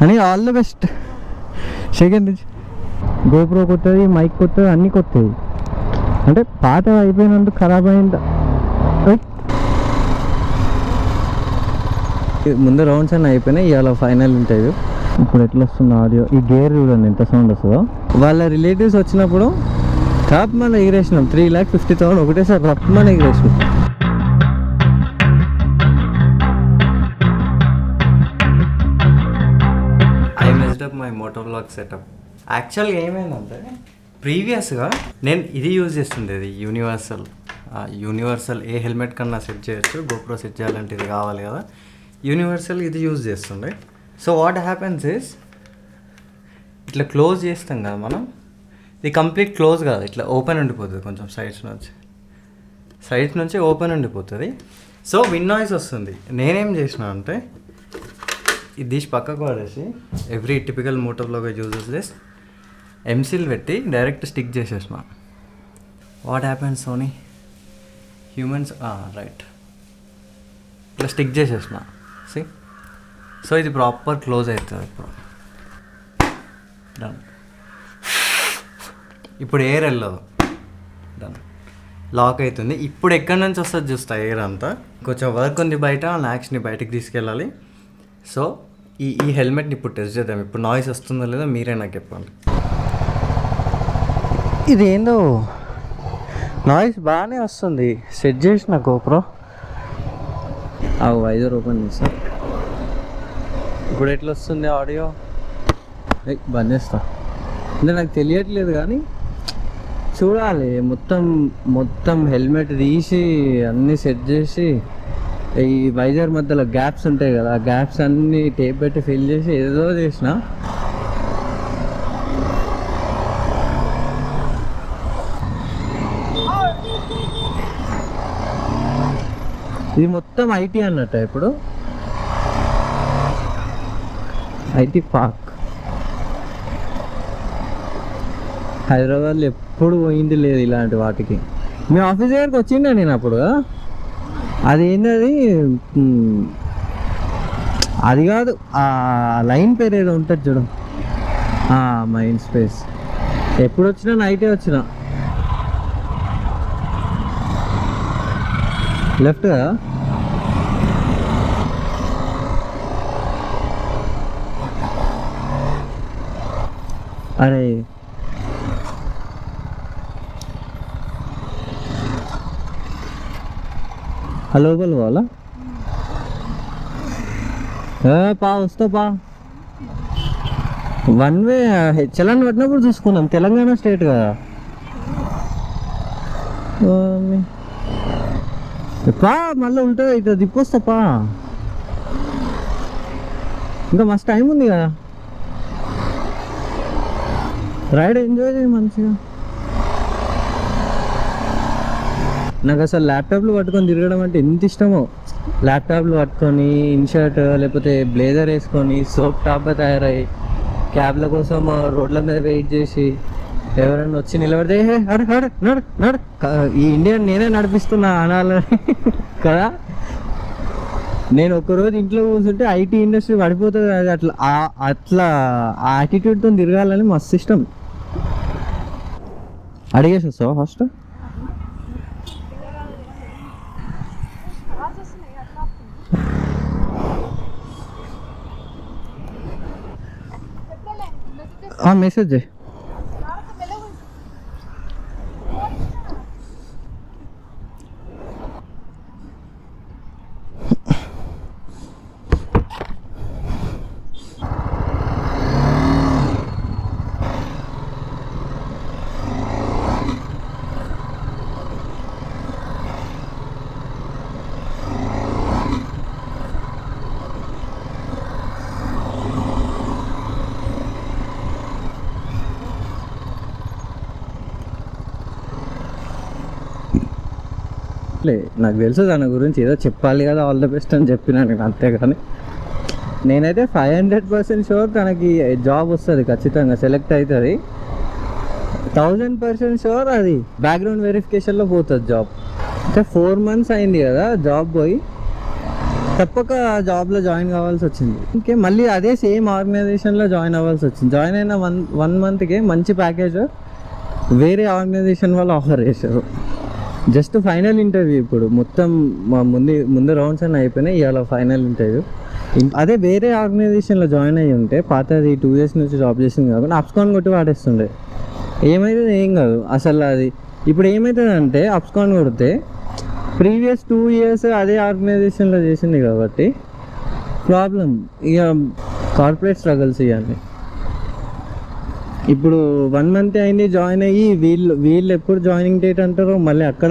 అని all the best. Second GoPro కొత్తది, mic కొత్తది, అన్నీ కొత్తవి. అంటే పాత అయిపోయినందుకు ఖరాబ్ అయిందా. ముందు రౌండ్స్ అన్నీ అయిపోయినాయి, ఇవాళ ఫైనల్ ఇంటర్వ్యూ. ఇప్పుడు ఎట్లా వస్తుంది ఆడియో, ఈ గేర్ చూడండి ఎంత సౌండ్ వస్తుందో. వాళ్ళ రిలేటివ్స్ వచ్చినప్పుడు టాప్ మన ఎగిరేసినాం 3,50,000 ఒకటేసారి రప్ మన ఎగిరేసినాం. I messed up my moto vlog setup. యాక్చువల్గా ఏమైందంటే ప్రీవియస్గా నేను ఇది యూజ్ చేస్తుండేది, యూనివర్సల్ ఏ హెల్మెట్ కన్నా సెట్ చేయొచ్చు. గోప్రో సెట్ చేయాలంటే ఇది కావాలి కదా, యూనివర్సల్ ఇది యూజ్ చేస్తుండే. సో వాట్ హ్యాపెన్స్ ఇస్ ఇట్లా క్లోజ్ చేస్తాం కదా మనం, ఇది కంప్లీట్ క్లోజ్ కాదు, ఇట్లా ఓపెన్ ఉండిపోతుంది. కొంచెం సైడ్స్ నుంచి ఓపెన్ ఉండిపోతుంది. సో విన్ నాయిస్ వస్తుంది. నేనేం చేసిన అంటే ఇది తీసి పక్కకు పడేసి, every typical moto vlogger uses this, M Seal పెట్టి డైరెక్ట్ స్టిక్ చేసేసిన. What happens Sony humans right ఇట్లా స్టిక్ చేసేసిన. సి, సో ఇది ప్రాపర్ క్లోజ్ అవుతుంది. ఇప్పుడు డన్. ఇప్పుడు ఎయిర్ వెళ్ళదు, డన్, లాక్ అవుతుంది. ఇప్పుడు ఎక్కడి నుంచి వస్తుంది చూస్తా ఎయిర్ అంతా. కొంచెం వర్క్ ఉంది బయట, నాక్స్ని బయటకు తీసుకెళ్ళాలి. సో ఈ హెల్మెట్ని ఇప్పుడు టెస్ట్ చేద్దాం. ఇప్పుడు నాయిస్ వస్తుందో లేదో మీరే నాకు చెప్పండి. ఇదేందో నాయిస్ బాగానే వస్తుంది. సెట్ చేసిన గోప్రో వైజర్ ఓపెన్ చేస్తా. ఇప్పుడు ఎట్లా వస్తుంది ఆడియో, బంద్ చేస్తా. అంటే నాకు తెలియట్లేదు కానీ చూడాలి. మొత్తం హెల్మెట్ తీసి అన్నీ సెట్ చేసి, ఈ వైజర్ మధ్యలో గ్యాప్స్ ఉంటాయి కదా, ఆ గ్యాప్స్ అన్నీ టేప్ పెట్టి ఫిల్ చేసి ఏదో చేసిన. ఇది మొత్తం ఐటీ అన్నట్టు. ఇప్పుడు ఐటీ పార్క్ హైదరాబాద్లో ఎప్పుడు పోయింది లేదు ఇలాంటి వాటికి. మీ ఆఫీస్ దగ్గరికి వచ్చిండే నేను అప్పుడు. అదేంది అది కాదు, ఆ లైన్ పేరు ఏదో ఉంటుంది చూడు, మైండ్ స్పేస్. ఎప్పుడు వచ్చినా నైటే వచ్చిన. లెఫ్ట్ కదా, అరే హలో వాళ్ళ వస్తా వన్ వే చలాన్ పట్టినప్పుడు చూసుకున్నాం. తెలంగాణ స్టేట్ కదా. మళ్ళీ ఉంటుంది ఇట్లా తిప్పొస్తా. ఇంకా మస్తు టైం ఉంది కదా, రైడ్ ఎంజాయ్ చేయి మంచిగా. నాకు అసలు ల్యాప్టాప్లు పట్టుకొని తిరగడం అంటే ఎంత ఇష్టమో. ల్యాప్టాప్లు పట్టుకొని ఇన్షర్ట్ లేకపోతే బ్లేజర్ వేసుకొని సోప్ టాప్గా తయారయ్యి క్యాబ్ల కోసం రోడ్ల మీద వెయిట్ చేసి ఎవరైనా వచ్చి నిలబడితే నడు ఈ ఇండియన్ నేనే నడిపిస్తున్నా అనాలని కదా. నేను ఒక్కరోజు ఇంట్లో కూర్చుంటే ఐటీ ఇండస్ట్రీ పడిపోతుంది. అది అట్లా ఆ యాటిట్యూడ్తో తిరగాలని మస్తు ఇష్టం. అడిగేసి వస్తావా ఫస్ట్? మెసేజ్ చేయి. నాకు తెలుసు దాని గురించి, ఏదో చెప్పాలి కదా ఆల్ ద బెస్ట్ అని చెప్పినాను నేను, అంతేగాని నేనైతే 500% షూర్ తనకి జాబ్ వస్తుంది, ఖచ్చితంగా సెలెక్ట్ అవుతుంది. 1000% షూర్ అది బ్యాక్గ్రౌండ్ వెరిఫికేషన్లో పోతుంది జాబ్. అంటే 4 months అయింది కదా జాబ్ పోయి. తప్పక జాబ్లో జాయిన్ కావాల్సి వచ్చింది. ఇంకే మళ్ళీ అదే సేమ్ ఆర్గనైజేషన్లో జాయిన్ అవ్వాల్సి వచ్చింది. జాయిన్ అయిన వన్ మంత్కి మంచి ప్యాకేజ్ వేరే ఆర్గనైజేషన్ వాళ్ళు ఆఫర్ చేశారు. జస్ట్ ఫైనల్ ఇంటర్వ్యూ, ఇప్పుడు మొత్తం మా ముందు రౌండ్స్ అన్నీ అయిపోయినాయి, ఇవాళ ఫైనల్ ఇంటర్వ్యూ. అదే వేరే ఆర్గనైజేషన్లో జాయిన్ అయ్యి ఉంటే పాతది 2 years నుంచి జాబ్ చేసింది కాకుండా అప్స్కాన్ కొట్టి వాడేస్తుండే. ఏమవుతుంది ఏం కాదు అసలు. అది ఇప్పుడు ఏమవుతుందంటే అప్స్కాన్ కొడితే ప్రీవియస్ 2 years అదే ఆర్గనైజేషన్లో చేసింది కాబట్టి ప్రాబ్లం. ఇక కార్పొరేట్ స్ట్రగల్స్ ఇవన్నీ. ఇప్పుడు 1 month అయింది జాయిన్ అయ్యి, వీళ్ళు ఎప్పుడు జాయినింగ్ డేట్ అంటారో, మళ్ళీ అక్కడ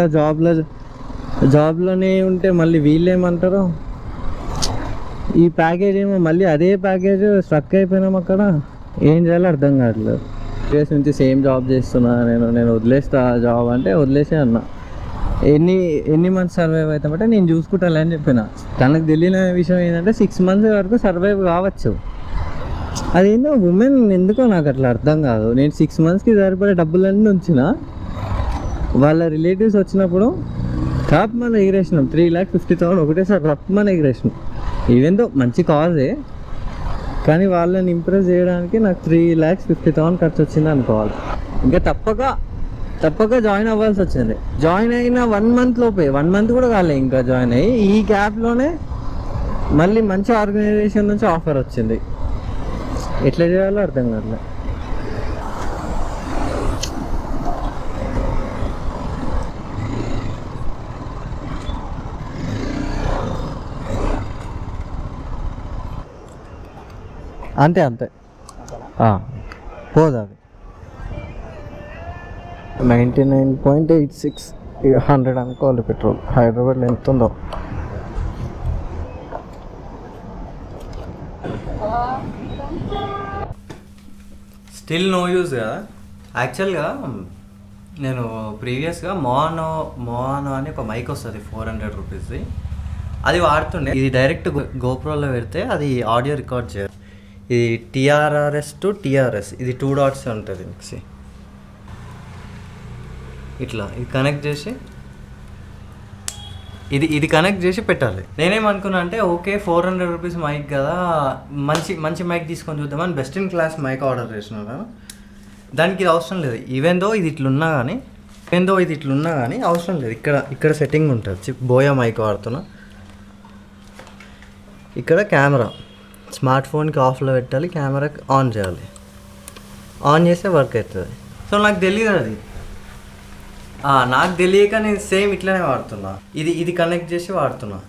జాబ్లోనే ఉంటే మళ్ళీ వీళ్ళు ఏమంటారో. ఈ ప్యాకేజ్ ఏమో మళ్ళీ అదే ప్యాకేజ్ స్ట్రక్ అయిపోయినాం అక్కడ. ఏం చేయాలో అర్థం కావట్లేదు. ప్రీవియస్ నుంచి సేమ్ జాబ్ చేస్తున్నా నేను వదిలేస్తా జాబ్ అంటే వదిలేసే అన్నా. ఎన్ని మంత్స్ సర్వైవ్ అవుతామంటే నేను చూసుకుంటాను అని చెప్పిన. తనకు తెలియని విషయం ఏంటంటే 6 months వరకు సర్వైవ్ కావచ్చు. అదేందో ఉమెన్ ఎందుకో నాకు అట్లా అర్థం కాదు. నేను 6 monthsకి సరిపడే డబ్బులన్నీ ఉంచిన, వాళ్ళ రిలేటివ్స్ వచ్చినప్పుడు టాప్ మన ఎగిరేసినాం 3,50,000 ఒకటేసారి రప్ మన ఎగిరేసినాం. ఈవెందో మంచి కాజే, కానీ వాళ్ళని ఇంప్రెస్ చేయడానికి నాకు 3,50,000 ఖర్చు వచ్చింది అనుకోవాలి. ఇంకా తప్పక జాయిన్ అవ్వాల్సి వచ్చింది. జాయిన్ అయిన 1 month లోపే, 1 month కూడా కాలే ఇంకా జాయిన్ అయ్యి, ఈ గ్యాప్లోనే మళ్ళీ మంచి ఆర్గనైజేషన్ నుంచి ఆఫర్ వచ్చింది. ఎట్లా చేయాలో అర్థం కావట్లే. అంతే పోదు అది. 99.86 100 అనుకోవాలి పెట్రోల్. హైదరాబాద్లో ఎంత ఉందో. స్టిల్ నో యూజ్ కదా. యాక్చువల్గా నేను ప్రీవియస్గా మోనో అని ఒక మైక్ వస్తుంది 400 రూపీస్ది, అది వాడుతుండే. ఇది డైరెక్ట్ గోప్రోలో పెడితే అది ఆడియో రికార్డ్ చేయదు. ఇది TRRS to TRS, ఇది 2 dots ఉంటుంది మిక్సీ. ఇట్లా ఇది కనెక్ట్ చేసి ఇది కనెక్ట్ చేసి పెట్టాలి. నేనేమనుకున్నా అంటే ఓకే 400 రూపీస్ మైక్ కదా, మంచి మైక్ తీసుకొని చూద్దామని best in class mic order చేసినా. దానికి ఇది అవసరం లేదు. ఈవెందో ఇది ఇట్లున్నా కానీ అవసరం లేదు. ఇక్కడ సెట్టింగ్ ఉంటుంది. బోయా మైక్ వాడుతున్నా. ఇక్కడ కెమెరా స్మార్ట్ ఫోన్కి ఆఫ్లో పెట్టాలి, కెమెరాకి ఆన్ చేయాలి. ఆన్ చేస్తే వర్క్ అవుతుంది. సో నాకు తెలియదు అది. నాకు తెలియక నేను సేమ్ ఇట్లనే వాడుతున్నా. ఇది కనెక్ట్ చేసి వాడుతున్నా.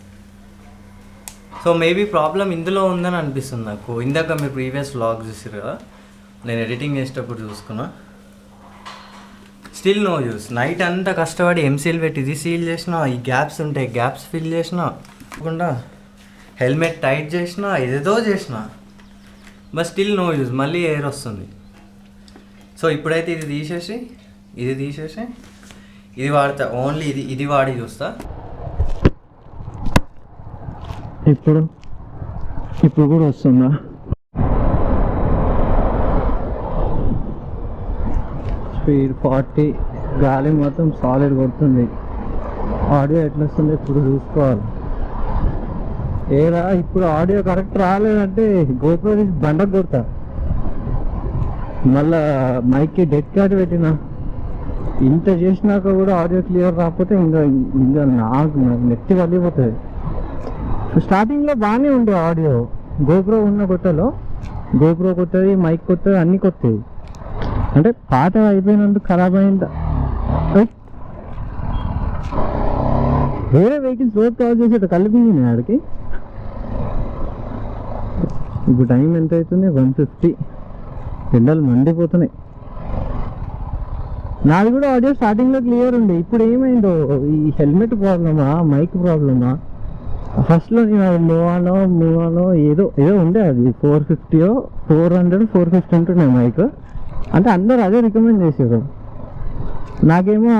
సో మేబీ ప్రాబ్లం ఇందులో ఉందని అనిపిస్తుంది నాకు. ఇందాక మీరు ప్రీవియస్ వ్లాగ్ చూసారు కదా, నేను ఎడిటింగ్ చేసేటప్పుడు చూసుకున్నా. Still no use. నైట్ అంతా కష్టపడి ఎంసీల్ పెట్టి ఇది సీల్ చేసిన, ఈ గ్యాప్స్ ఉంటాయి గ్యాప్స్ ఫిల్ చేసిన, కాకుండా హెల్మెట్ టైట్ చేసిన, ఏదేదో చేసిన, బట్ స్టిల్ నో యూజ్. మళ్ళీ ఎయిర్ వస్తుంది. సో ఇప్పుడైతే ఇది తీసేసి ఇది వాడతా. ఓన్లీ ఇది వాడి చూస్తా. ఇప్పుడు కూడా వస్తుందా? స్పీడ్ 40, గాలి మొత్తం సాలిడ్ కొడుతుంది. ఆడియో ఎట్లా వస్తుంది ఇప్పుడు చూసుకోవాలి. ఏరా ఇప్పుడు ఆడియో కరెక్ట్ రాలేదంటే గోప్రో తీసి బండకు కొడతా. మళ్ళా మైక్కి డెడ్ కార్డ్ పెట్టినా. ఇంత చేసినాక కూడా ఆడియో క్లియర్ రాకపోతే ఇంకా నాకు నెత్తి వదిలిపోతుంది. స్టార్టింగ్లో బాగానే ఉండే ఆడియో. గోప్రో ఉన్న కొత్తలో గోప్రో కొత్తది, మైక్ కొత్తది, అన్నీ కొత్తవి. అంటే పాత అయిపోయినందుకు ఖరాబ్ అయిందా. వేరే వెహికల్స్ రోడ్ క్రాస్ చేసేట కలిపింది ఆడికి. ఇప్పుడు టైం ఎంత అవుతుంది? 1:50. ఎండలు మండిపోతున్నాయి. నాది కూడా ఆడియో స్టార్టింగ్లో క్లియర్ ఉండే. ఇప్పుడు ఏమైందో, ఈ హెల్మెట్ ప్రాబ్లమా మైక్ ప్రాబ్లమా? ఫస్ట్లో నేను మూవానో ఏదో ఉండే. అది 450 400 450 ఉంటుండే మైక్. అంటే అందరూ అదే రికమెండ్ చేసారు. నాకేమో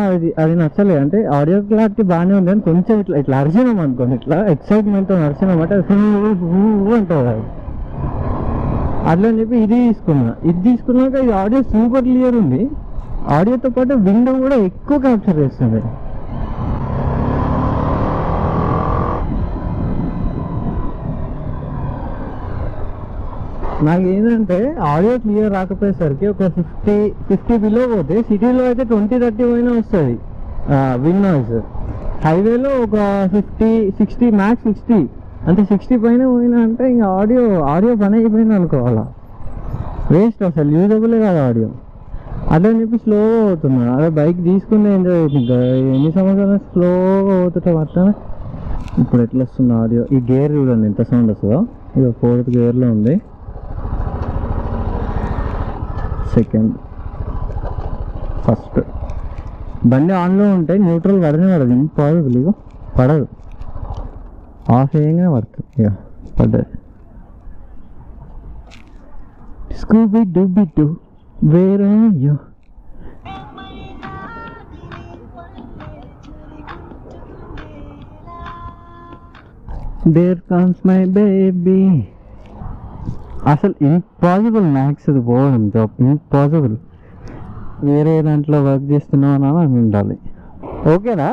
అది నచ్చలేదు. అంటే ఆడియో క్లారిటీ బాగానే ఉంది, అని కొంచెం ఇట్లా అరిచినాం అనుకోండి, ఇట్లా ఎక్సైట్మెంట్తో అరిచినాం అంటే ఉంటుంది అది. అట్లా అని చెప్పి ఇది తీసుకున్నాక ఇది ఆడియో సూపర్ క్లియర్ ఉంది. ఆడియోతో పాటు విండో కూడా ఎక్కువ క్యాప్చర్ చేస్తుంది. నాకు ఏంటంటే ఆడియో క్లియర్ రాకపోయేసరికి ఒక 50 బిలో పోతే సిటీలో అయితే 20-30 పోయినా వస్తుంది విన్ నాయిస్. హైవేలో ఒక 50-60 మ్యాక్స్ 60 అంటే 60 పైన పోయినా అంటే ఇంకా ఆడియో పని అయిపోయింది అనుకోవాలా. వేస్ట్ అసలు యూజబులే కాదు ఆడియో. అట్లా అని చెప్పి స్లోగా పోతున్నా. అదే బైక్ తీసుకుని ఎంజాయ్ అవుతుంది ఇంకా ఎన్ని సంవత్సరాలు స్లోగా పోతుంటే అట్లా. ఇప్పుడు ఎట్లా వస్తుంది ఆడియో? ఈ గేర్ చూడండి ఎంత సౌండ్ వస్తుందో. ఇది 4th గేర్లో ఉంది. Second, first. బండి ఆన్లో ఉంటే న్యూట్రల్ పడనే పడదు, ఇంపాసిబుల్. ఇక పడదు, ఆఫ్ చేయగానే పడుతుంది. ఇక పడ్డది. Scooby dooby doo where are you? There comes my baby. అసలు ఇంపాసిబుల్ మ్యాక్స్ అది పోవడం, జాబ్ ఇంపాసిబుల్. వేరే దాంట్లో వర్క్ చేస్తున్నావు అని ఉండాలి. ఓకేనా?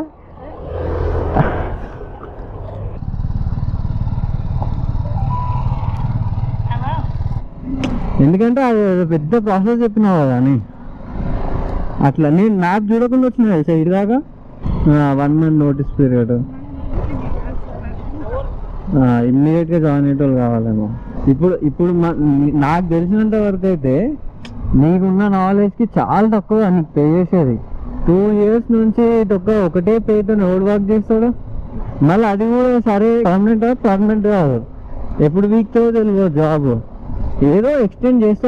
ఎందుకంటే అది పెద్ద ప్రాసెస్ చెప్పినావు కదా అని అట్లా. నేను మ్యాప్ చూడకుండా వచ్చినా సైడ్ దాకా. 1 month నోటీస్ పీరియడ్. ఇమ్మీడియట్గా జాయిన్ అయ్యేటోళ్ళు కావాలేమో. ఇప్పుడు నాకు తెలిసినంత వరకు అయితే నీకున్న నాలెడ్జ్కి చాలా తక్కువ నీకు పే చేసేది. 2 years నుంచి ఒకటే పేతో రోడ్ వర్క్ చేస్తాడు. మళ్ళీ అది కూడా సరే పర్మనెంట్ కాదు, ఎప్పుడు వీక్తో తెలియదు జాబ్. ఏదో ఎక్స్టెండ్ చేస్తూ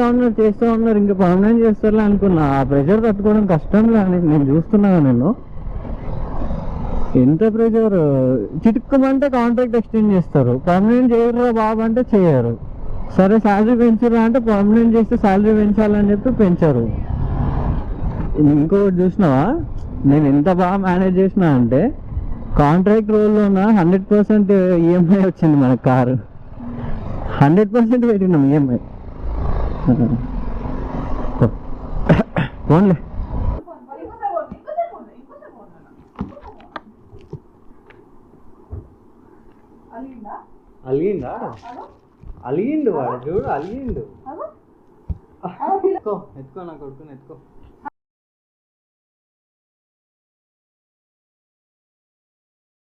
ఉన్నారు ఇంకా పర్మనెంట్ చేస్తారులే అనుకున్నా. ఆ ప్రెషర్ తట్టుకోవడం కష్టంలే అని నేను చూస్తున్నాను. నేను ఎంత ప్రెషర్, చిటుక్కమంటే కాంట్రాక్ట్ ఎక్స్టెండ్ చేస్తారు, పర్మనెంట్ చేయరు బాబు అంటే చేయరు. సరే శాలరీ పెంచరు అంటే పర్మనెంట్ చేస్తే శాలరీ పెంచాలని చెప్పి పెంచరు. ఇంకొకటి చూసినావా, నేను ఎంత బాగా మేనేజ్ చేసినా అంటే కాంట్రాక్ట్ రోల్లో 100% ఈఎంఐ వచ్చింది మన కారు. 100% పెట్టినాం ఈఎంఐ. ఫోన్లే అలిగిండు వాడు, చూడు అలిగిండు. ఎత్తుకో నా కొడుకుని ఎత్తుకో.